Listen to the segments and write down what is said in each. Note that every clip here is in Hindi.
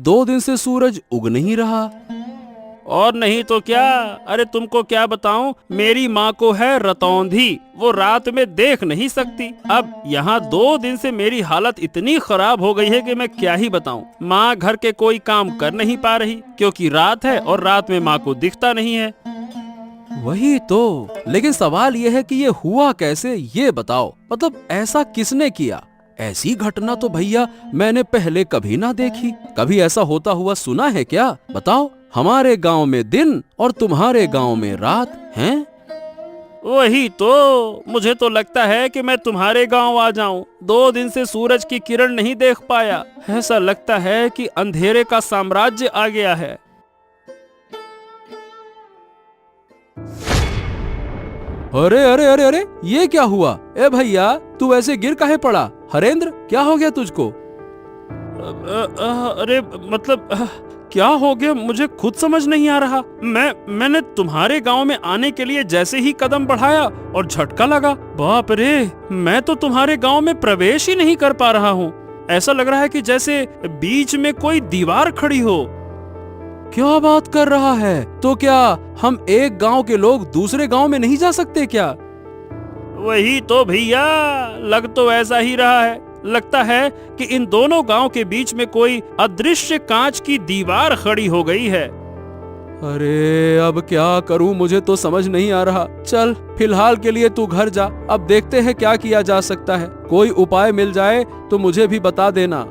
2 दिन से सूरज उग नहीं रहा। और नहीं तो क्या, अरे तुमको क्या बताऊं, मेरी माँ को है रतौंधी, वो रात में देख नहीं सकती। अब यहाँ 2 दिन से मेरी हालत इतनी खराब हो गई है कि मैं क्या ही बताऊं। माँ घर के कोई काम कर नहीं पा रही क्योंकि रात है और रात में माँ को दिखता नहीं है। वही तो, लेकिन सवाल यह है कि ये हुआ कैसे, ये बताओ। मतलब ऐसा किसने किया? ऐसी घटना तो भैया मैंने पहले कभी ना देखी। कभी ऐसा होता हुआ सुना है क्या? बताओ। हमारे गांव में दिन और तुम्हारे गांव में रात हैं? वही तो, मुझे तो लगता है कि मैं तुम्हारे गांव आ जाऊं। 2 दिन से सूरज की किरण नहीं देख पाया। ऐसा लगता है कि अंधेरे का साम्राज्य आ गया है। अरे अरे अरे अरे, ये क्या हुआ? ए भैया, तू ऐसे गिर काहे पड़ा? हरेंद्र, क्या हो गया तुझको? अरे मतलब क्या हो गया, मुझे खुद समझ नहीं आ रहा। मैंने तुम्हारे गांव में आने के लिए जैसे ही कदम बढ़ाया और झटका लगा। बाप रे, मैं तो तुम्हारे गांव में प्रवेश ही नहीं कर पा रहा हूँ। ऐसा लग रहा है कि जैसे बीच में कोई दीवार खड़ी हो। क्या बात कर रहा है? तो क्या हम एक गांव के लोग दूसरे गांव में नहीं जा सकते क्या? वही तो भैया, लग तो ऐसा ही रहा है। लगता है कि इन दोनों गांव के बीच में कोई अदृश्य कांच की दीवार खड़ी हो गई है। अरे अब क्या करूं, मुझे तो समझ नहीं आ रहा। चल, फिलहाल के लिए तू घर जा, अब देखते हैं क्या किया जा सकता है। कोई उपाय मिल जाए तो मुझे भी बता देना।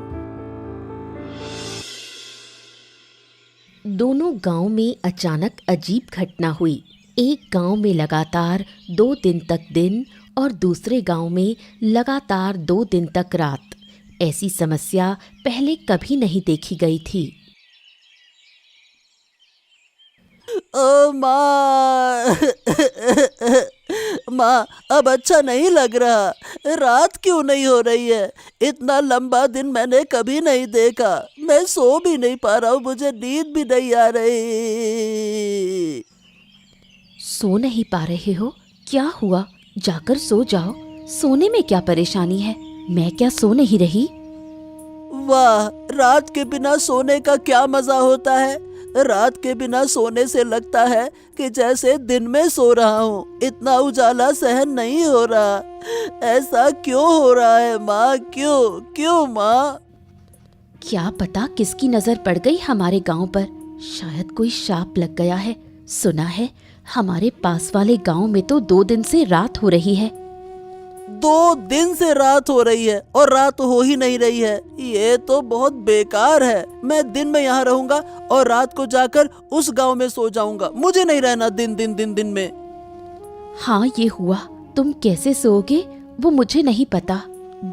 दोनों गांव में अचानक अजीब घटना हुई। एक गांव में लगातार 2 दिन तक दिन और दूसरे गांव में लगातार 2 दिन तक रात। ऐसी समस्या पहले कभी नहीं देखी गई थी। ओ माँ माँ, अब अच्छा नहीं लग रहा। रात क्यों नहीं हो रही है? इतना लंबा दिन मैंने कभी नहीं देखा। मैं सो भी नहीं पा रहा हूँ, मुझे नींद भी नहीं आ रही। सो नहीं पा रहे हो? क्या हुआ? जाकर सो जाओ। सोने में क्या परेशानी है? मैं क्या सो नहीं रही? वाह, रात के बिना सोने का क्या मजा होता है। रात के बिना सोने से लगता है कि जैसे दिन में सो रहा हूँ। इतना उजाला सहन नहीं हो रहा। ऐसा क्यों हो रहा है माँ? क्यों क्यों माँ? क्या पता किसकी नजर पड़ गई हमारे गांव पर। शायद कोई शाप लग गया है। सुना है हमारे पास वाले गांव में तो 2 दिन से रात हो रही है। 2 दिन से रात हो रही है और रात हो ही नहीं रही है। ये तो बहुत बेकार है। मैं दिन में यहाँ रहूंगा और रात को जाकर उस गांव में सो जाऊंगा। मुझे नहीं रहना दिन में। हाँ, ये हुआ। तुम कैसे सोओगे वो मुझे नहीं पता।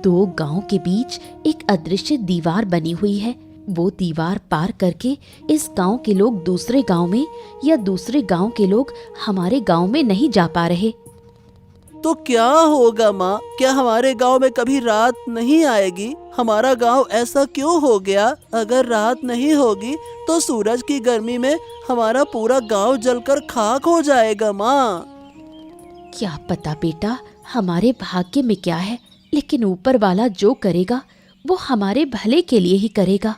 2 गांव के बीच एक अदृश्य दीवार बनी हुई है। वो दीवार पार करके इस गांव के लोग दूसरे गांव में या दूसरे गांव के लोग हमारे गांव में नहीं जा पा रहे। तो क्या होगा माँ? क्या हमारे गांव में कभी रात नहीं आएगी? हमारा गांव ऐसा क्यों हो गया? अगर रात नहीं होगी तो सूरज की गर्मी में हमारा पूरा गांव जलकर खाक हो जाएगा माँ। क्या पता बेटा, हमारे भाग्य में क्या है, लेकिन ऊपर वाला जो करेगा वो हमारे भले के लिए ही करेगा।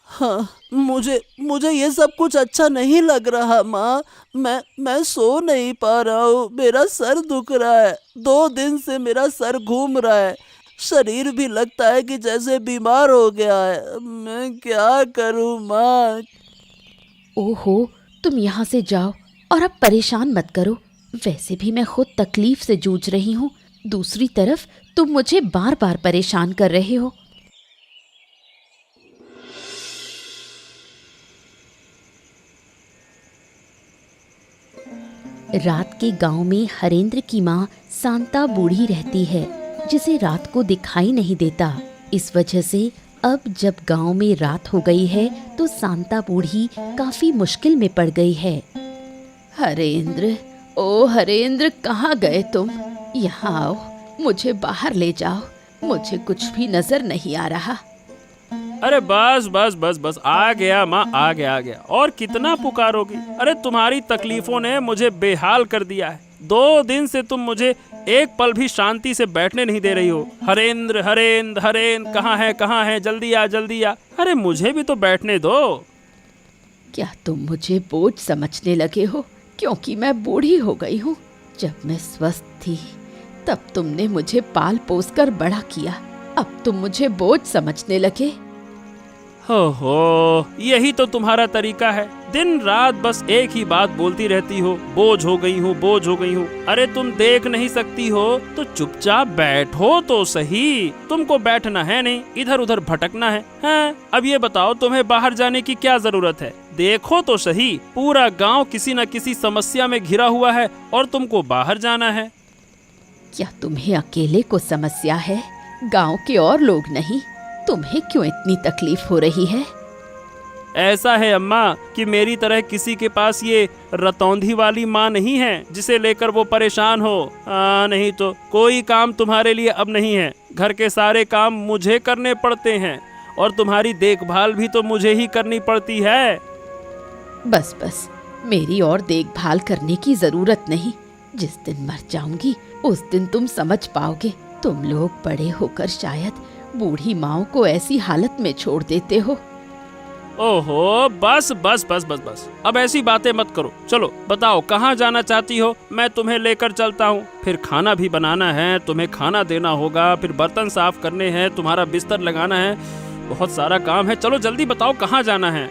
हाँ, मुझे ये सब कुछ अच्छा नहीं लग रहा माँ। मैं सो नहीं पा रहा हूँ। मेरा सर दुख रहा है। 2 दिन से मेरा सर घूम रहा है। शरीर भी लगता है कि जैसे बीमार हो गया है। मैं क्या करूँ माँ? ओहो, तुम यहाँ से जाओ और अब परेशान मत करो। वैसे भी मैं खुद तकलीफ से जूझ रही हूँ। दूसरी तरफ तुम मुझे बार बार परेशान कर रहे हो। रात के गांव में हरेंद्र की माँ शांता बूढ़ी रहती है, जिसे रात को दिखाई नहीं देता। इस वजह से अब जब गांव में रात हो गई है तो शांता बूढ़ी काफी मुश्किल में पड़ गई है। हरेंद्र, ओ हरेंद्र, कहाँ गए तुम? यहाँ आओ, मुझे बाहर ले जाओ। मुझे कुछ भी नजर नहीं आ रहा। अरे बस बस बस बस, आ गया माँ, आ गया। और कितना पुकारोगी? अरे तुम्हारी तकलीफों ने मुझे बेहाल कर दिया है। 2 दिन से तुम मुझे एक पल भी शांति से बैठने नहीं दे रही हो। हरेंद्र हरेंद्र हरेंद्र, कहाँ है, जल्दी आ जल्दी आ। अरे मुझे भी तो बैठने दो। क्या तुम मुझे बोझ समझने लगे हो क्योंकि मैं बूढ़ी हो गई हूँ? जब मैं स्वस्थ थी तब तुमने मुझे पाल पोस कर बड़ा किया, अब तुम मुझे बोझ समझने लगे। हो यही तो तुम्हारा तरीका है, दिन रात बस एक ही बात बोलती रहती हो, बोझ हो गई हूँ, बोझ हो गई हूँ। अरे तुम देख नहीं सकती हो तो चुपचाप बैठो तो सही। तुमको बैठना है नहीं, इधर उधर भटकना है। हाँ, अब ये बताओ तुम्हें बाहर जाने की क्या जरूरत है? देखो तो सही, पूरा गांव किसी न किसी समस्या में घिरा हुआ है और तुमको बाहर जाना है। क्या तुम्हें अकेले को समस्या है, गांव के और लोग नहीं? तुम्हें क्यों इतनी तकलीफ हो रही है? ऐसा है अम्मा कि मेरी तरह किसी के पास ये रतौंधी वाली माँ नहीं है जिसे लेकर वो परेशान हो। नहीं तो कोई काम तुम्हारे लिए अब नहीं है। घर के सारे काम मुझे करने पड़ते हैं और तुम्हारी देखभाल भी तो मुझे ही करनी पड़ती है। बस बस, मेरी और देखभाल करने की जरूरत नहीं। जिस दिन मर जाऊंगी उस दिन तुम समझ पाओगे। तुम लोग बड़े होकर शायद बूढ़ी माँ को ऐसी हालत में छोड़ देते हो। ओहो, बस बस बस बस बस, अब ऐसी बातें मत करो। चलो बताओ कहाँ जाना चाहती हो, मैं तुम्हें लेकर चलता हूँ। फिर खाना भी बनाना है, तुम्हें खाना देना होगा, फिर बर्तन साफ करने हैं, तुम्हारा बिस्तर लगाना है, बहुत सारा काम है। चलो जल्दी बताओ कहाँ जाना है।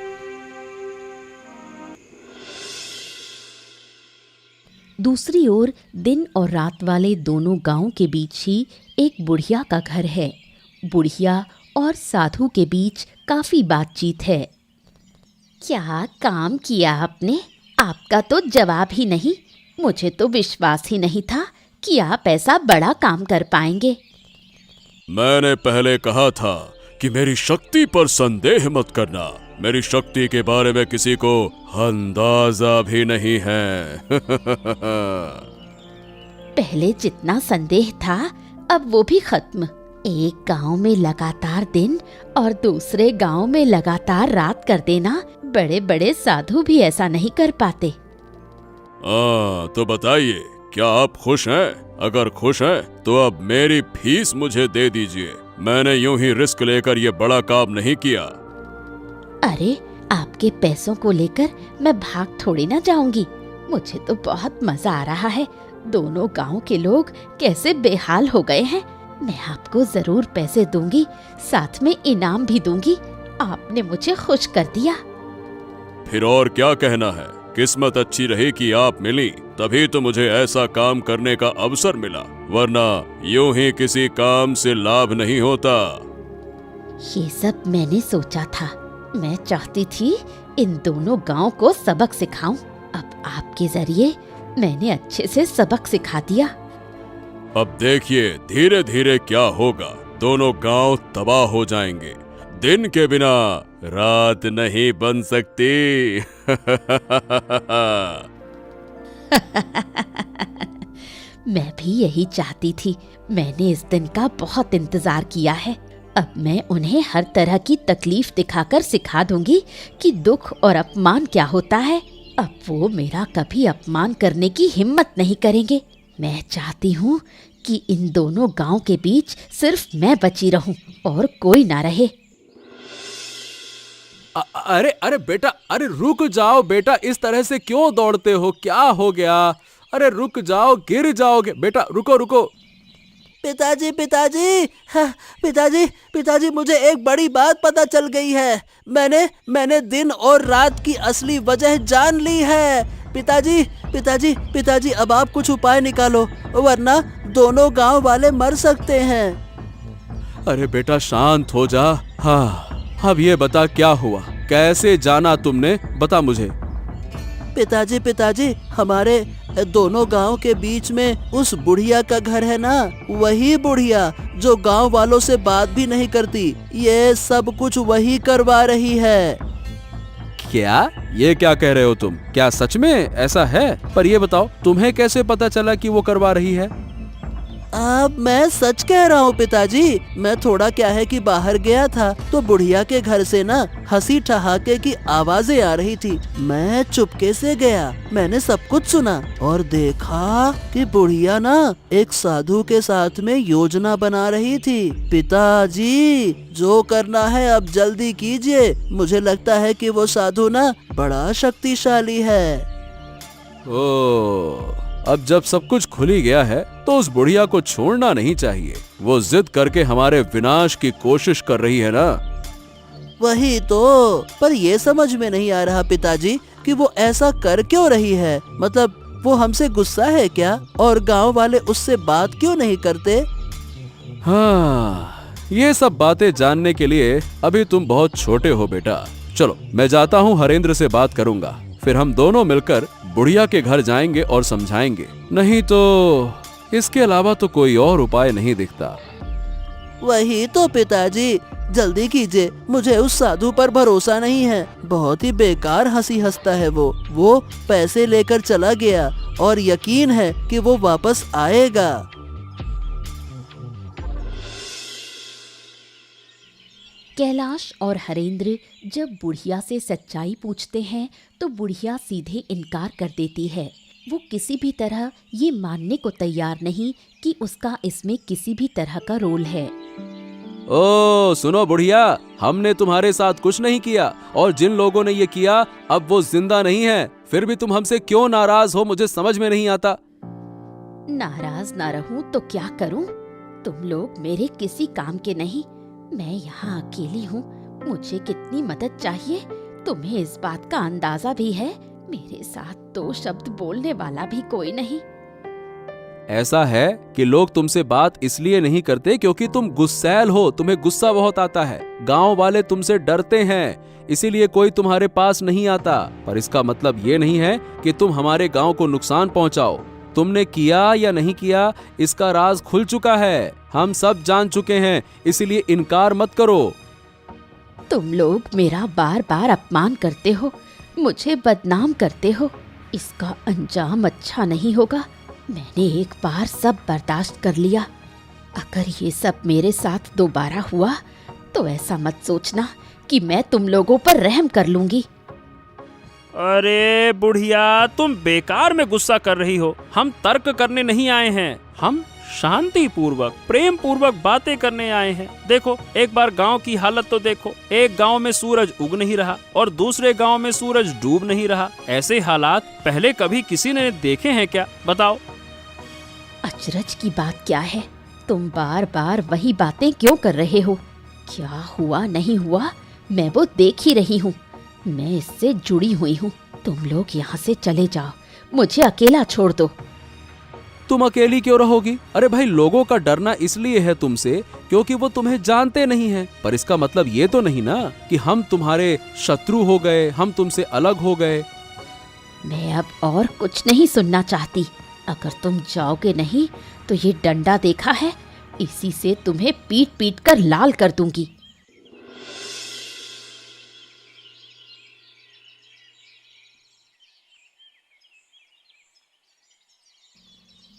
दूसरी ओर दिन और रात वाले दोनों गांव के बीच ही एक बुढ़िया का घर है। बुढ़िया और साधु के बीच काफी बातचीत है। क्या काम किया आपने? आपका तो जवाब ही नहीं। मुझे तो विश्वास ही नहीं था कि आप ऐसा बड़ा काम कर पाएंगे। मैंने पहले कहा था कि मेरी शक्ति पर संदेह मत करना। मेरी शक्ति के बारे में किसी को अंदाजा भी नहीं है। पहले जितना संदेह था अब वो भी खत्म। एक गांव में लगातार दिन और दूसरे गांव में लगातार रात कर देना बड़े बड़े साधु भी ऐसा नहीं कर पाते। तो बताइए, क्या आप खुश हैं? अगर खुश हैं तो अब मेरी फीस मुझे दे दीजिए। मैंने यूं ही रिस्क लेकर ये बड़ा काम नहीं किया। अरे, आपके पैसों को लेकर मैं भाग थोड़ी ना जाऊंगी। मुझे तो बहुत मजा आ रहा है। दोनों गांव के लोग कैसे बेहाल हो गए हैं। मैं आपको जरूर पैसे दूंगी, साथ में इनाम भी दूंगी। आपने मुझे खुश कर दिया। फिर और क्या कहना है? किस्मत अच्छी रही कि आप मिली, तभी तो मुझे ऐसा काम करने का अवसर मिला, वरना यूं ही किसी काम से लाभ नहीं होता। ये सब मैंने सोचा था। मैं चाहती थी इन दोनों गांव को सबक सिखाऊं। अब आपके जरिए मैंने अच्छे से सबक सिखा दिया। अब देखिए धीरे धीरे क्या होगा। दोनों गांव तबाह हो जाएंगे। दिन के बिना रात नहीं बन सकती। मैं भी यही चाहती थी। मैंने इस दिन का बहुत इंतजार किया है। अब मैं उन्हें हर तरह की तकलीफ दिखाकर सिखा दूंगी कि दुख और अपमान क्या होता है। अब वो मेरा कभी अपमान करने की हिम्मत नहीं करेंगे। मैं चाहती हूँ कि इन दोनों गांव के बीच सिर्फ मैं बची रहूं और कोई ना रहे। अरे अरे बेटा, अरे रुक जाओ बेटा, इस तरह से क्यों दौड़ते हो? क्या हो गया? अरे रुक जाओ, गिर जाओगे। बेटा रुको रुको। पिताजी पिताजी, हाँ, पिताजी पिताजी, मुझे एक बड़ी बात पता चल गई है। मैंने दिन और रात की असली वजह जान ली है। पिताजी पिताजी पिताजी, अब आप कुछ उपाय निकालो, वरना दोनों गांव वाले मर सकते हैं। अरे बेटा शांत हो जा। हाँ, अब ये बता क्या हुआ, कैसे जाना तुमने? बता मुझे। पिताजी पिताजी, हमारे दोनों गांव के बीच में उस बुढ़िया का घर है ना, वही बुढ़िया जो गांव वालों से बात भी नहीं करती, ये सब कुछ वही करवा रही है। क्या? ये क्या कह रहे हो तुम? क्या सच में ऐसा है? पर ये बताओ, तुम्हें कैसे पता चला कि वो करवा रही है? अब मैं सच कह रहा हूँ पिताजी। मैं थोड़ा क्या है कि बाहर गया था तो बुढ़िया के घर से ना हंसी ठहाके की आवाजें आ रही थी। मैं चुपके से गया, मैंने सब कुछ सुना और देखा कि बुढ़िया ना एक साधु के साथ में योजना बना रही थी। पिताजी, जो करना है अब जल्दी कीजिए। मुझे लगता है कि वो साधु ना बड़ा शक्तिशाली है। ओ, अब जब सब कुछ खुल ही गया है तो उस बुढ़िया को छोड़ना नहीं चाहिए। वो जिद करके हमारे विनाश की कोशिश कर रही है ना। वही तो, पर ये समझ में नहीं आ रहा पिताजी कि वो ऐसा कर क्यों रही है। मतलब वो हमसे गुस्सा है क्या? और गांव वाले उससे बात क्यों नहीं करते? हाँ, ये सब बातें जानने के लिए अभी तुम बहुत छोटे हो बेटा। चलो मैं जाता हूँ, हरेंद्र से बात करूंगा, फिर हम दोनों मिलकर बुढ़िया के घर जाएंगे और समझाएंगे। नहीं तो इसके अलावा तो कोई और उपाय नहीं दिखता। वही तो पिताजी, जल्दी कीजिए। मुझे उस साधु पर भरोसा नहीं है। बहुत ही बेकार हंसी हंसता है वो पैसे लेकर चला गया और यकीन है कि वो वापस आएगा। कैलाश और हरेंद्र जब बुढ़िया से सच्चाई पूछते हैं तो बुढ़िया सीधे इनकार कर देती है। वो किसी भी तरह ये मानने को तैयार नहीं कि उसका इसमें किसी भी तरह का रोल है। ओ सुनो बुढ़िया, हमने तुम्हारे साथ कुछ नहीं किया और जिन लोगों ने ये किया अब वो जिंदा नहीं है। फिर भी तुम हमसे क्यों नाराज हो, मुझे समझ में नहीं आता। नाराज ना रहूं तो क्या करूं? तुम लोग मेरे किसी काम के नहीं। मैं यहाँ अकेली हूँ, मुझे कितनी मदद चाहिए तुम्हें इस बात का अंदाजा भी है। मेरे साथ दो शब्द बोलने वाला भी कोई नहीं। ऐसा है कि लोग तुमसे बात इसलिए नहीं करते क्योंकि तुम गुस्सैल हो, तुम्हें गुस्सा बहुत आता है। गांव वाले तुमसे डरते हैं, इसीलिए कोई तुम्हारे पास नहीं आता। पर इसका मतलब ये नहीं है कि तुम हमारे गांव को नुकसान पहुंचाओ। तुमने किया या नहीं किया इसका राज खुल चुका है, हम सब जान चुके हैं, इसीलिए इनकार मत करो। तुम लोग मेरा बार बार अपमान करते हो, मुझे बदनाम करते हो। इसका अंजाम अच्छा नहीं होगा। मैंने एक बार सब बर्दाश्त कर लिया। अगर ये सब मेरे साथ दोबारा हुआ तो ऐसा मत सोचना कि मैं तुम लोगों पर रहम कर लूंगी। अरे बुढ़िया, तुम बेकार में गुस्सा कर रही हो। हम तर्क करने नहीं आए हैं, हम शांति पूर्वक प्रेम पूर्वक बातें करने आए हैं। देखो, एक बार गांव की हालत तो देखो। एक गांव में सूरज उग नहीं रहा और दूसरे गांव में सूरज डूब नहीं रहा। ऐसे हालात पहले कभी किसी ने देखे हैं क्या? बताओ। अचरज की बात क्या है? तुम बार बार वही बातें क्यों कर रहे हो? क्या हुआ नहीं हुआ मैं वो देख ही रही हूँ। मैं इससे जुड़ी हुई हूँ। तुम लोग यहाँ से चले जाओ, मुझे अकेला छोड़ दो। तुम अकेली क्यों रहोगी? अरे भाई, लोगों का डरना इसलिए है तुमसे क्योंकि वो तुम्हें जानते नहीं हैं। पर इसका मतलब ये तो नहीं ना कि हम तुम्हारे शत्रु हो गए, हम तुमसे अलग हो गए। मैं अब और कुछ नहीं सुनना चाहती। अगर तुम जाओगे नहीं तो ये डंडा देखा है, इसी से तुम्हें पीट पीट कर लाल कर दूंगी।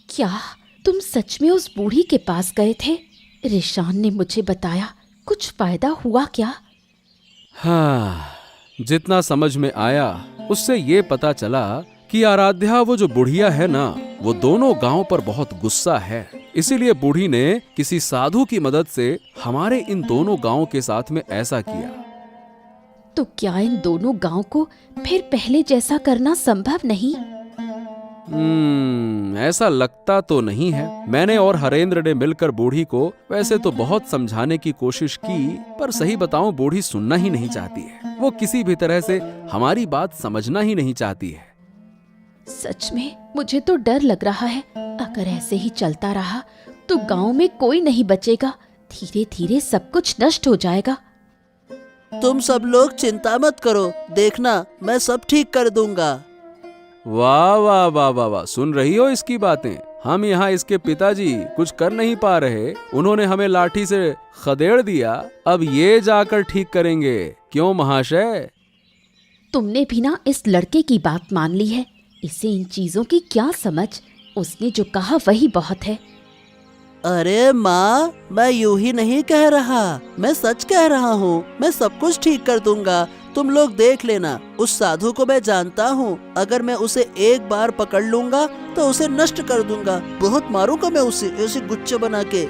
क्या तुम सच में उस बूढ़ी के पास गए थे? रिशान ने मुझे बताया। कुछ फायदा हुआ क्या? हाँ, जितना समझ में आया उससे ये पता चला कि आराध्या, वो जो बुढ़िया है ना, वो दोनों गांव पर बहुत गुस्सा है। इसीलिए बूढ़ी ने किसी साधु की मदद से हमारे इन दोनों गांवों के साथ में ऐसा किया। तो क्या इन दोनों गांव को फिर पहले जैसा करना संभव नहीं? ऐसा लगता तो नहीं है। मैंने और हरेंद्र ने मिलकर बूढ़ी को वैसे तो बहुत समझाने की कोशिश की, पर सही बताऊं बूढ़ी सुनना ही नहीं चाहती है। वो किसी भी तरह से हमारी बात समझना ही नहीं चाहती है। सच में मुझे तो डर लग रहा है। अगर ऐसे ही चलता रहा तो गांव में कोई नहीं बचेगा। धीरे धीरे सब कुछ नष्ट हो जाएगा। तुम सब लोग चिंता मत करो, देखना मैं सब ठीक कर दूंगा। वाह वाह वाह वाह वाह, सुन रही हो इसकी बातें? हम यहाँ इसके पिताजी कुछ कर नहीं पा रहे, उन्होंने हमें लाठी से खदेड़ दिया, अब ये जाकर ठीक करेंगे। क्यों महाशय? तुमने भी ना इस लड़के की बात मान ली है। इसे इन चीजों की क्या समझ? उसने जो कहा वही बहुत है। अरे माँ, मैं यूं ही नहीं कह रहा, मैं सच कह रहा हूँ। मैं सब कुछ ठीक कर दूंगा, तुम लोग देख लेना। उस साधु को मैं जानता हूँ, अगर मैं उसे एक बार पकड़ लूंगा तो उसे नष्ट कर दूंगा। बहुत मारूंगा मैं उसे गुच्छे बना के।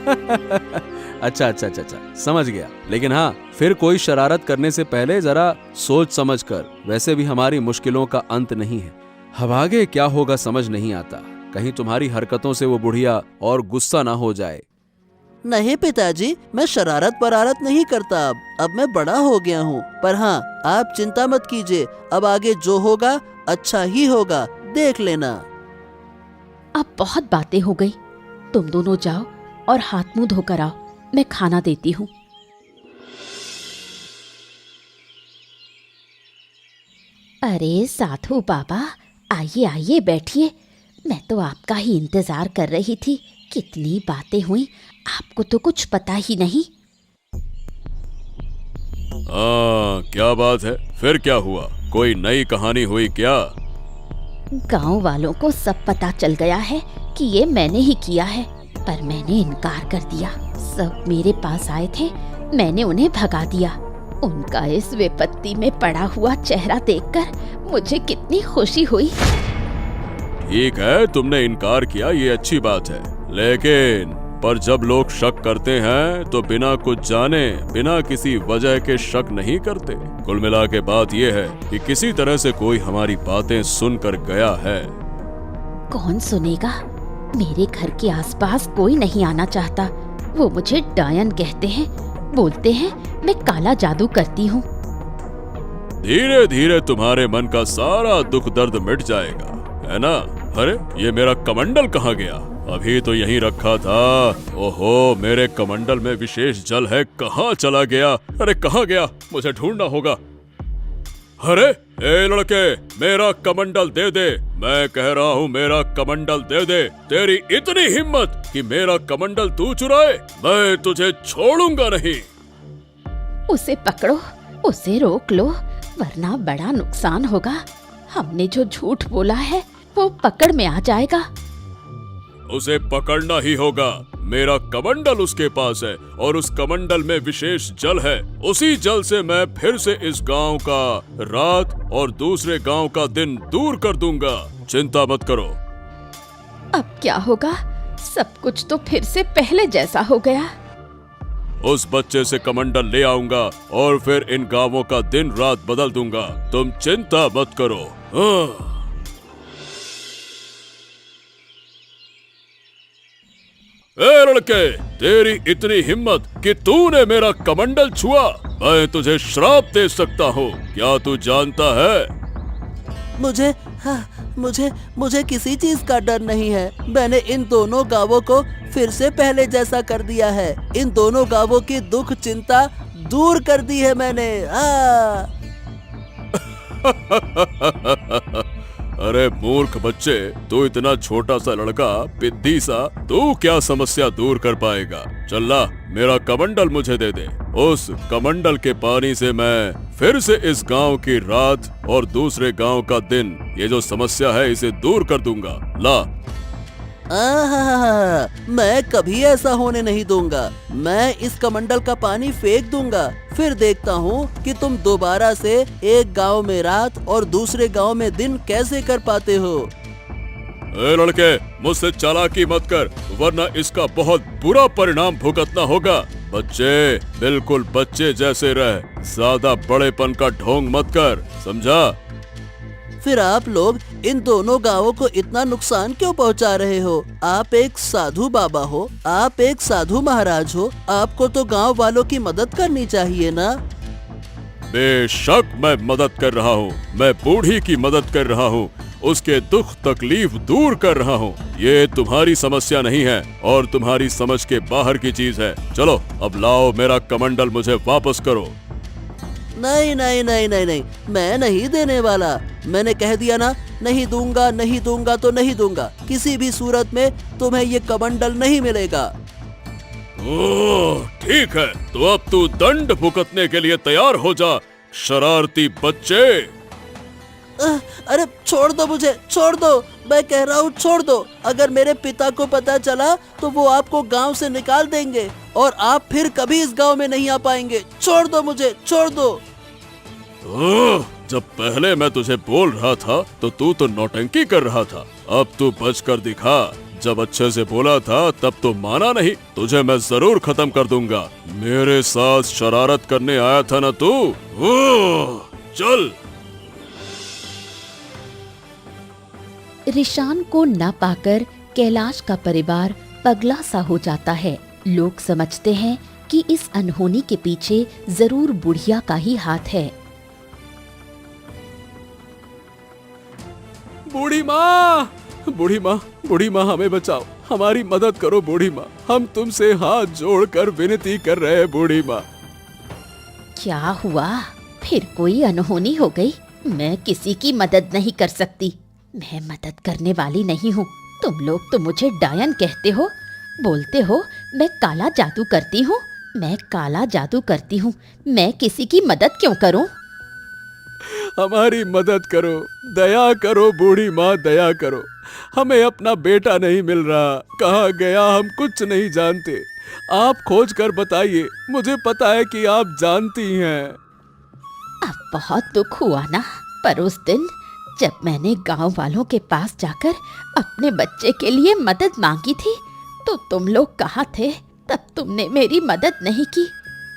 अच्छा अच्छा अच्छा अच्छा, समझ गया। लेकिन हाँ, फिर कोई शरारत करने से पहले जरा सोच समझ कर। वैसे भी हमारी मुश्किलों का अंत नहीं है। अब आगे क्या होगा समझ नहीं आता। कहीं तुम्हारी हरकतों से वो बुढ़िया और गुस्सा ना हो जाए। नहीं पिताजी, मैं शरारत परारत नहीं करता। अब मैं बड़ा हो गया हूँ। पर हाँ, आप चिंता मत कीजिए, अब आगे जो होगा अच्छा ही होगा, देख लेना। अब बहुत बातें हो गई, तुम दोनों जाओ और हाथ मुंह धोकर आओ, मैं खाना देती हूँ। अरे साधु बाबा, आइए आइए बैठिए। मैं तो आपका ही इंतजार कर रही थी। कितनी बातें हुई, आपको तो कुछ पता ही नहीं। क्या बात है? फिर क्या हुआ? कोई नई कहानी हुई क्या? गांव वालों को सब पता चल गया है कि ये मैंने ही किया है, पर मैंने इनकार कर दिया। सब मेरे पास आए थे, मैंने उन्हें भगा दिया। उनका इस विपत्ति में पड़ा हुआ चेहरा देखकर मुझे कितनी खुशी हुई। ठीक है, तुमने इनकार किया, ये अच्छी बात है। लेकिन पर जब लोग शक करते हैं तो बिना कुछ जाने, बिना किसी वजह के शक नहीं करते। कुल मिला के बात यह है कि किसी तरह से कोई हमारी बातें सुनकर गया है। कौन सुनेगा? मेरे घर के आसपास कोई नहीं आना चाहता। वो मुझे डायन कहते हैं, बोलते हैं मैं काला जादू करती हूँ। धीरे धीरे तुम्हारे मन का सारा दुख दर्द मिट जाएगा, है ना? अरे ये मेरा कमंडल कहाँ गया? अभी तो यहीं रखा था। ओहो, मेरे कमंडल में विशेष जल है, कहाँ चला गया? अरे कहाँ गया? मुझे ढूंढना होगा। अरे ए लड़के, मेरा कमंडल दे दे। मैं कह रहा हूँ मेरा कमंडल दे दे। तेरी इतनी हिम्मत कि मेरा कमंडल तू चुराए? मैं तुझे छोड़ूंगा नहीं। उसे पकड़ो, उसे रोक लो, वरना बड़ा नुकसान होगा। हमने जो झूठ बोला है वो पकड़ में आ जाएगा। उसे पकड़ना ही होगा। मेरा कमंडल उसके पास है और उस कमंडल में विशेष जल है। उसी जल से मैं फिर से इस गांव का रात और दूसरे गांव का दिन दूर कर दूंगा। चिंता मत करो। अब क्या होगा? सब कुछ तो फिर से पहले जैसा हो गया। उस बच्चे से कमंडल ले आऊंगा और फिर इन गांवों का दिन रात बदल दूंगा। तुम चिंता मत करो। ए लड़के, तेरी इतनी हिम्मत कि तूने मेरा कमंडल छुआ, मैं तुझे श्राप दे सकता हूँ। क्या तू जानता है? मुझे किसी चीज का डर नहीं है। मैंने इन दोनों गांवों को फिर से पहले जैसा कर दिया है। इन दोनों गांवों की दुख चिंता दूर कर दी है मैंने। अरे मूर्ख बच्चे, तू इतना छोटा सा लड़का, पिद्दी सा, तू क्या समस्या दूर कर पाएगा? चल मेरा कमंडल मुझे दे दे। उस कमंडल के पानी से मैं फिर से इस गांव की रात और दूसरे गांव का दिन, ये जो समस्या है इसे दूर कर दूंगा। ला। मैं कभी ऐसा होने नहीं दूंगा। मैं इस कमंडल का पानी फेंक दूंगा, फिर देखता हूँ कि तुम दोबारा से एक गांव में रात और दूसरे गांव में दिन कैसे कर पाते हो। ए लड़के, मुझसे चालाकी मत कर, वरना इसका बहुत बुरा परिणाम भुगतना होगा। बच्चे, बिल्कुल बच्चे जैसे रह, ज्यादा बड़ेपन का ढोंग मत कर, समझा? फिर आप लोग इन दोनों गांवों को इतना नुकसान क्यों पहुंचा रहे हो? आप एक साधु बाबा हो, आप एक साधु महाराज हो, आपको तो गांव वालों की मदद करनी चाहिए ना। बेशक मैं मदद कर रहा हूँ, मैं बूढ़ी की मदद कर रहा हूँ, उसके दुख तकलीफ दूर कर रहा हूँ। ये तुम्हारी समस्या नहीं है और तुम्हारी समझ के बाहर की चीज है। चलो अब लाओ, मेरा कमंडल मुझे वापस करो। नहीं नहीं नहीं नहीं नहीं, मैं नहीं देने वाला। मैंने कह दिया ना, नहीं दूंगा, नहीं दूंगा तो नहीं दूंगा। किसी भी सूरत में तुम्हें ये कमंडल नहीं मिलेगा। ओह, ठीक है, तो अब तू दंड भुगतने के लिए तैयार हो जा, शरारती बच्चे। अरे छोड़ दो मुझे, छोड़ दो, मैं कह रहा हूँ छोड़ दो। अगर मेरे पिता को पता चला तो वो आपको गांव से निकाल देंगे और आप फिर कभी इस गांव में नहीं आ पाएंगे। छोड़ दो मुझे, छोड़ दो। जब पहले मैं तुझे बोल रहा था तो तू तो नौटंकी कर रहा था, अब तू बच कर दिखा। जब अच्छे से बोला था तब तो माना नहीं। तुझे मैं जरूर खत्म कर दूंगा। मेरे साथ शरारत करने आया था ना तू? चल। रिशान को न पाकर कैलाश का परिवार पगला सा हो जाता है। लोग समझते हैं कि इस अनहोनी के पीछे जरूर बुढ़िया का ही हाथ है। बूढ़ी माँ, बूढ़ी माँ, बूढ़ी माँ, हमें बचाओ, हमारी मदद करो बूढ़ी माँ। हम तुमसे हाथ जोड़कर विनती कर रहे हैं बूढ़ी माँ। क्या हुआ? फिर कोई अनहोनी हो गई? मैं किसी की मदद नहीं कर सकती। मैं मदद करने वाली नहीं हूँ। तुम लोग तो मुझे डायन कहते हो, बोलते हो मैं काला जादू करती हूँ। मैं काला जादू करती हूँ, मैं किसी की मदद क्यों करूँ? हमारी मदद करो, दया करो बूढ़ी माँ, दया करो। हमें अपना बेटा नहीं मिल रहा, कहाँ गया हम कुछ नहीं जानते। आप खोज कर बताइए, मुझे पता है कि आप जानती हैं। अब बहुत दुख हुआ ना, पर उस दिन जब मैंने गांव वालों के पास जाकर अपने बच्चे के लिए मदद मांगी थी तो तुम लोग कहाँ थे? तब तुमने मेरी मदद नहीं की।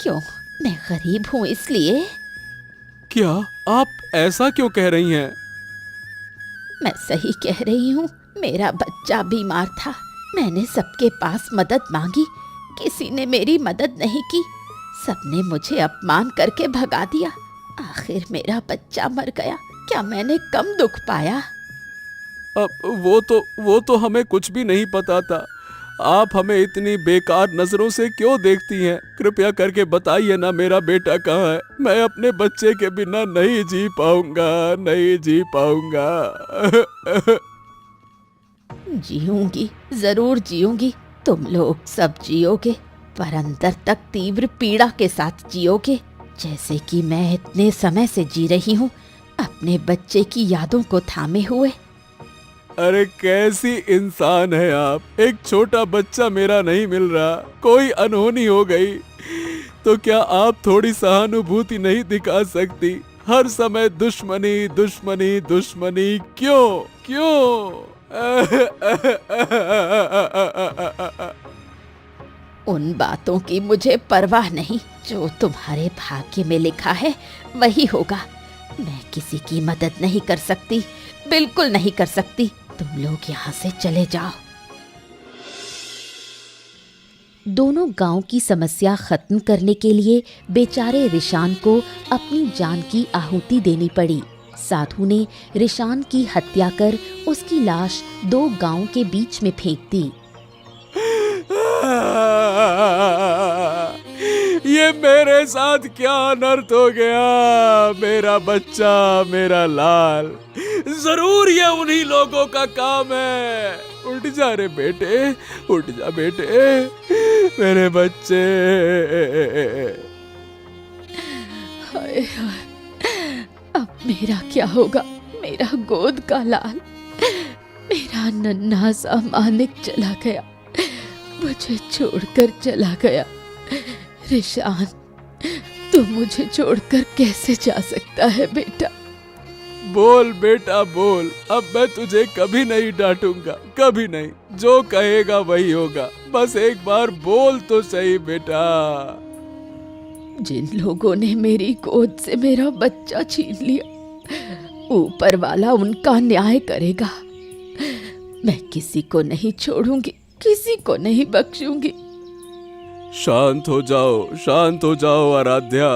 क्यों? मैं गरीब हूँ इसलिए? क्या आप ऐसा क्यों कह रही हैं? मैं सही कह रही हूँ। मेरा बच्चा बीमार था, मैंने सबके पास मदद मांगी, किसी ने मेरी मदद नहीं की। सबने मुझे अपमान करके भगा दिया। आखिर मेरा बच्चा मर गया। क्या मैंने कम दुख पाया? अब वो तो हमें कुछ भी नहीं पता था। आप हमें इतनी बेकार नजरों से क्यों देखती हैं? कृपया करके बताइए ना, मेरा बेटा कहाँ है? मैं अपने बच्चे के बिना नहीं जी पाऊंगा, नहीं जी पाऊंगा। जीऊंगी, जरूर जीऊंगी। तुम लोग सब जियोगे, पर अंदर तक तीव्र पीड़ा के साथ जियोगे, जैसे कि मैं इतने समय से जी रही हूँ, अपने बच्चे की यादों को थामे हुए। अरे कैसी इंसान है आप? एक छोटा बच्चा मेरा नहीं मिल रहा, कोई अनहोनी हो गई तो क्या आप थोड़ी सहानुभूति नहीं दिखा सकती? हर समय दुश्मनी, दुश्मनी, दुश्मनी, क्यों क्यों? उन बातों की मुझे परवाह नहीं। जो तुम्हारे भाग्य में लिखा है वही होगा। मैं किसी की मदद नहीं कर सकती, बिल्कुल नहीं कर सकती। तुम लोग यहाँ से चले जाओ। दोनों गांव की समस्या खत्म करने के लिए बेचारे रिशान को अपनी जान की आहुति देनी पड़ी। साधु ने रिशान की हत्या कर उसकी लाश 2 गांव के बीच में फेंक दी। ये मेरे साथ क्या अनर्थ हो गया? मेरा बच्चा, मेरा लाल, जरूर ये उन्हीं लोगों का काम है। उठ जा रे बेटे, उठ जा बेटे, मेरे बच्चे। हाय हाय, अब मेरा क्या होगा? मेरा गोद का लाल, मेरा नन्हा सा मानिक चला गया, मुझे छोड़कर चला गया। रिशान, तू मुझे छोड़कर कैसे जा सकता है बेटा? बोल बेटा बोल, अब मैं तुझे कभी नहीं डांटूंगा, कभी नहीं। जो कहेगा वही होगा, बस एक बार बोल तो सही बेटा। जिन लोगों ने मेरी गोद से मेरा बच्चा छीन लिया, ऊपर वाला उनका न्याय करेगा। मैं किसी को नहीं छोड़ूंगी, किसी को नहीं बख्शूंगी। शांत हो जाओ, शांत हो जाओ आराध्या।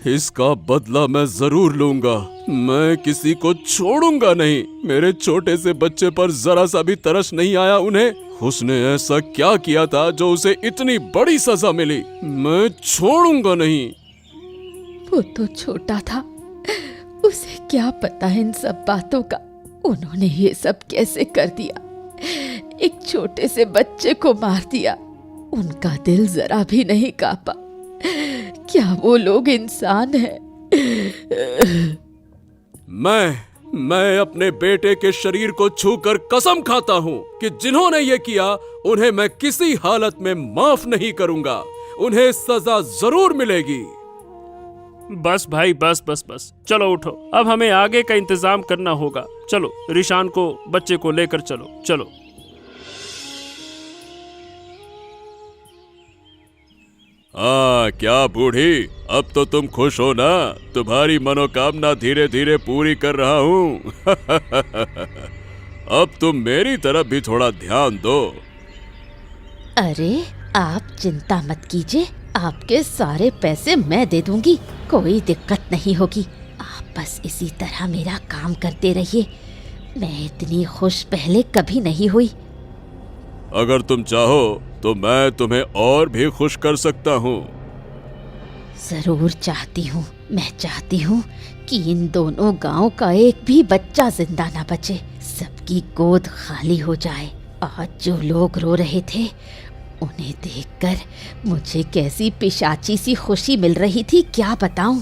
इसका बदला मैं जरूर लूंगा। मैं किसी को छोड़ूंगा नहीं। मेरे छोटे से बच्चे पर जरा सा भी तरस नहीं आया उन्हें। उसने ऐसा क्या किया था जो उसे इतनी बड़ी सजा मिली? मैं छोड़ूंगा नहीं। वो तो छोटा था, उसे क्या पता इन सब बातों का। उन्होंने ये सब कैसे कर दिया? एक छोटे से बच्चे को मार दिया। उनका दिल जरा भी नहीं कांपा। क्या वो लोग इंसान हैं? मैं अपने बेटे के शरीर को छूकर कसम खाता हूँ कि जिन्होंने ये किया उन्हें मैं किसी हालत में माफ नहीं करूंगा। उन्हें सजा जरूर मिलेगी। बस भाई, बस बस बस, चलो उठो, अब हमें आगे का इंतजाम करना होगा। चलो रिशान को, बच्चे को लेकर चलो, चलो। हाँ क्या बूढ़ी, अब तो तुम खुश हो ना? तुम्हारी मनोकामना धीरे धीरे पूरी कर रहा हूँ। अब तुम मेरी तरफ भी थोड़ा ध्यान दो। अरे आप चिंता मत कीजिए, आपके सारे पैसे मैं दे दूंगी, कोई दिक्कत नहीं होगी। आप बस इसी तरह मेरा काम करते रहिए। मैं इतनी खुश पहले कभी नहीं हुई। अगर तुम चाहो तो मैं तुम्हें और भी खुश कर सकता हूँ। जरूर चाहती हूँ। मैं चाहती हूँ कि इन दोनों गांव का एक भी बच्चा जिंदा ना बचे, सबकी गोद खाली हो जाए। आज जो लोग रो रहे थे उन्हें देखकर मुझे कैसी पिशाची सी खुशी मिल रही थी, क्या बताऊं।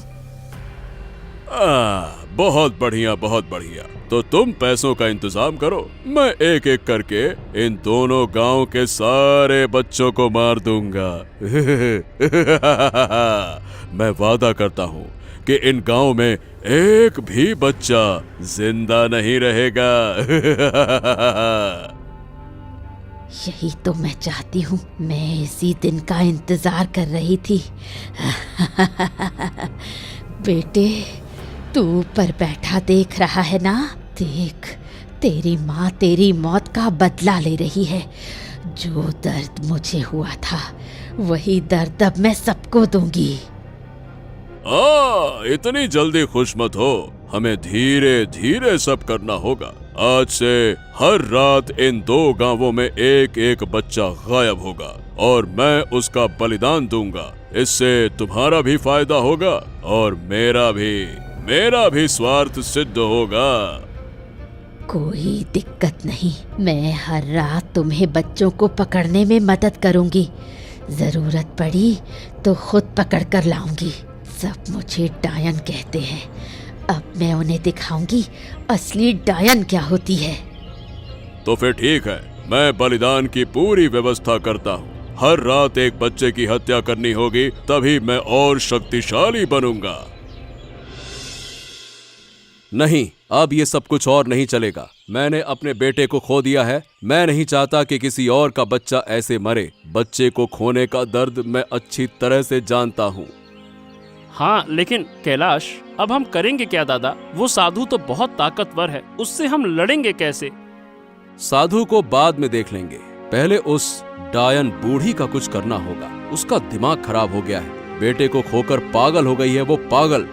बहुत बढ़िया, बहुत बढ़िया। तो तुम पैसों का इंतजाम करो, मैं एक एक करके इन दोनों गांव के सारे बच्चों को मार दूंगा। मैं वादा करता हूँ कि इन गांव में एक भी बच्चा जिंदा नहीं रहेगा। यही तो मैं चाहती हूँ, मैं इसी दिन का इंतजार कर रही थी। बेटे, तू ऊपर बैठा देख रहा है ना? देख, तेरी माँ तेरी मौत का बदला ले रही है। जो दर्द मुझे हुआ था वही दर्द अब मैं सबको दूंगी। इतनी जल्दी खुश मत हो, हमें धीरे धीरे सब करना होगा। आज से हर रात इन दो गांवों में एक एक बच्चा गायब होगा और मैं उसका बलिदान दूंगा। इससे तुम्हारा भी फायदा होगा और मेरा भी स्वार्थ सिद्ध होगा। कोई दिक्कत नहीं, मैं हर रात तुम्हें बच्चों को पकड़ने में मदद करूंगी। जरूरत पड़ी तो खुद पकड़ कर लाऊंगी। सब मुझे डायन कहते हैं, अब मैं उन्हें दिखाऊंगी असली डायन क्या होती है। तो फिर ठीक है, मैं बलिदान की पूरी व्यवस्था करता हूँ। हर रात एक बच्चे की हत्या करनी होगी, तभी मैं और शक्तिशाली बनूंगा। नहीं, अब ये सब कुछ और नहीं चलेगा। मैंने अपने बेटे को खो दिया है। मैं नहीं चाहता कि किसी और का बच्चा ऐसे मरे। बच्चे को खोने का दर्द मैं अच्छी तरह से जानता हूँ। हाँ, लेकिन कैलाश, अब हम करेंगे क्या दादा? वो साधु तो बहुत ताकतवर है, उससे हम लड़ेंगे कैसे? साधु को बाद में देख लेंगे, पहले उस डायन बूढ़ी का कुछ करना होगा। उसका दिमाग खराब हो गया है, बेटे को खोकर पागल हो गई है वो पागल।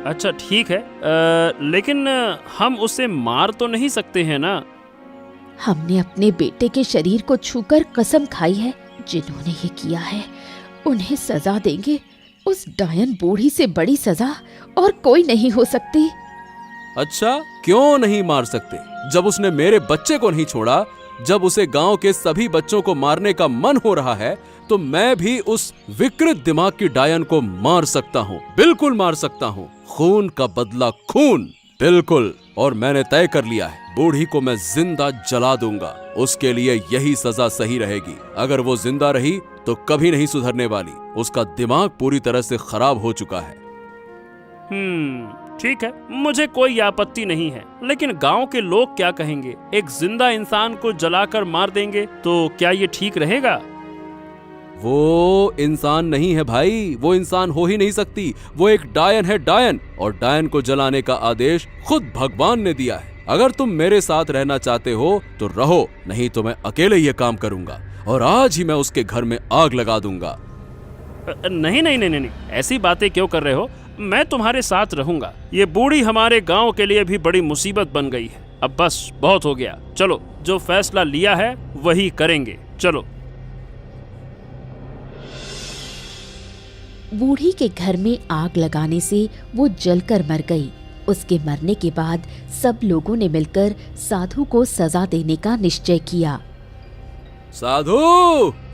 अच्छा ठीक है, लेकिन हम उसे मार तो नहीं सकते हैं ना? हमने अपने बेटे के शरीर को छूकर कसम खाई है, जिन्होंने ये किया है उन्हें सजा देंगे। उस डायन बूढ़ी से बड़ी सजा और कोई नहीं हो सकती। अच्छा, क्यों नहीं मार सकते? जब उसने मेरे बच्चे को नहीं छोड़ा, जब उसे गांव के सभी बच्चों को मारने का मन हो रहा है, तो मैं भी उस विकृत दिमाग की डायन को मार सकता हूँ। बिल्कुल मार सकता हूँ। खून का बदला खून, बिल्कुल। और मैंने तय कर लिया है, बूढ़ी को मैं जिंदा जला दूंगा। उसके लिए यही सजा सही रहेगी। अगर वो जिंदा रही तो कभी नहीं सुधरने वाली। उसका दिमाग पूरी तरह से खराब हो चुका है। ठीक है, मुझे कोई आपत्ति नहीं है, लेकिन गांव के लोग क्या कहेंगे? एक जिंदा इंसान को जलाकर मार देंगे तो क्या ये ठीक रहेगा? वो इंसान नहीं है भाई, वो इंसान हो ही नहीं सकती। वो एक डायन है, डायन। और डायन को जलाने का आदेश खुद भगवान ने दिया है। अगर तुम मेरे साथ रहना चाहते हो तो रहो, नहीं तो मैं अकेले ये काम करूंगा और आज ही मैं उसके घर में आग लगा दूंगा। नहीं नहीं नहीं नहीं, ऐसी बातें क्यों कर रहे हो? मैं तुम्हारे साथ रहूंगा। ये बूढ़ी हमारे गांव के लिए भी बड़ी मुसीबत बन गई है। अब बस बहुत हो गया, चलो जो फैसला लिया है वही करेंगे, चलो। बूढ़ी के घर में आग लगाने से वो जलकर मर गई। उसके मरने के बाद सब लोगों ने मिलकर साधु को सजा देने का निश्चय किया। साधु,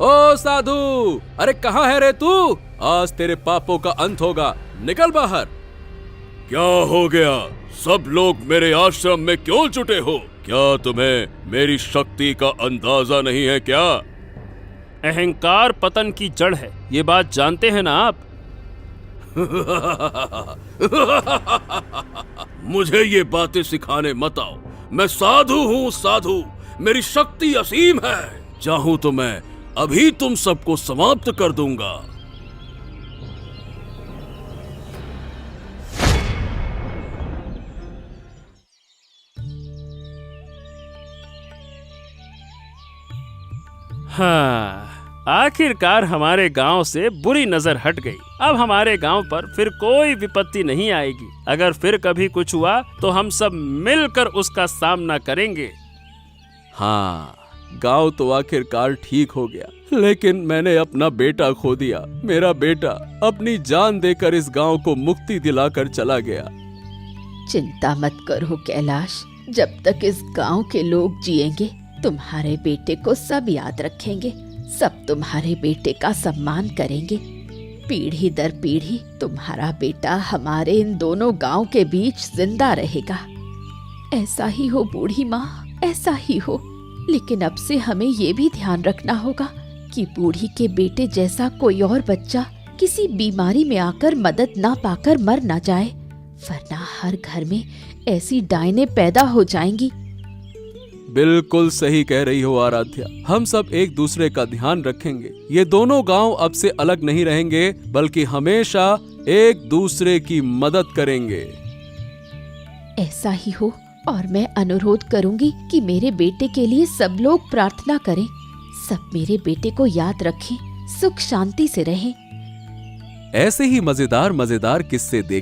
ओ साधु, अरे कहाँ है रे तू? आज तेरे पापों का अंत होगा, निकल बाहर। क्या हो गया? सब लोग मेरे आश्रम में क्यों जुटे हो? क्या तुम्हें मेरी शक्ति का अंदाजा नहीं है क्या? अहंकार पतन की जड़ है, ये बात जानते हैं ना आप? मुझे ये बातें सिखाने मत आओ। मैं साधु हूँ, साधु। मेरी शक्ति असीम है। चाहूं तो मैं अभी तुम सबको समाप्त कर दूंगा। हाँ, आखिरकार हमारे गांव से बुरी नजर हट गई। अब हमारे गांव पर फिर कोई विपत्ति नहीं आएगी। अगर फिर कभी कुछ हुआ तो हम सब मिलकर उसका सामना करेंगे। हाँ, गांव तो आखिरकार ठीक हो गया, लेकिन मैंने अपना बेटा खो दिया। मेरा बेटा अपनी जान देकर इस गांव को मुक्ति दिलाकर चला गया। चिंता मत करो कैलाश, जब तक इस गांव के लोग जिएंगे तुम्हारे बेटे को सब याद रखेंगे, सब तुम्हारे बेटे का सम्मान करेंगे। पीढ़ी दर पीढ़ी तुम्हारा बेटा हमारे इन दोनों गांव के बीच जिंदा रहेगा। ऐसा ही हो बूढ़ी माँ, ऐसा ही हो। लेकिन अब से हमें ये भी ध्यान रखना होगा कि बूढ़ी के बेटे जैसा कोई और बच्चा किसी बीमारी में आकर मदद ना पाकर मर ना जाए, वरना हर घर में ऐसी डायनें पैदा हो जाएंगी। बिल्कुल सही कह रही हो आराध्या, हम सब एक दूसरे का ध्यान रखेंगे। ये दोनों गांव अब से अलग नहीं रहेंगे, बल्कि हमेशा एक दूसरे की मदद करेंगे। ऐसा ही हो, और मैं अनुरोध करूंगी कि मेरे बेटे के लिए सब लोग प्रार्थना करें, सब मेरे बेटे को याद रखें, सुख शांति से रहें। ऐसे ही मजेदार मजेदार किस्से देखने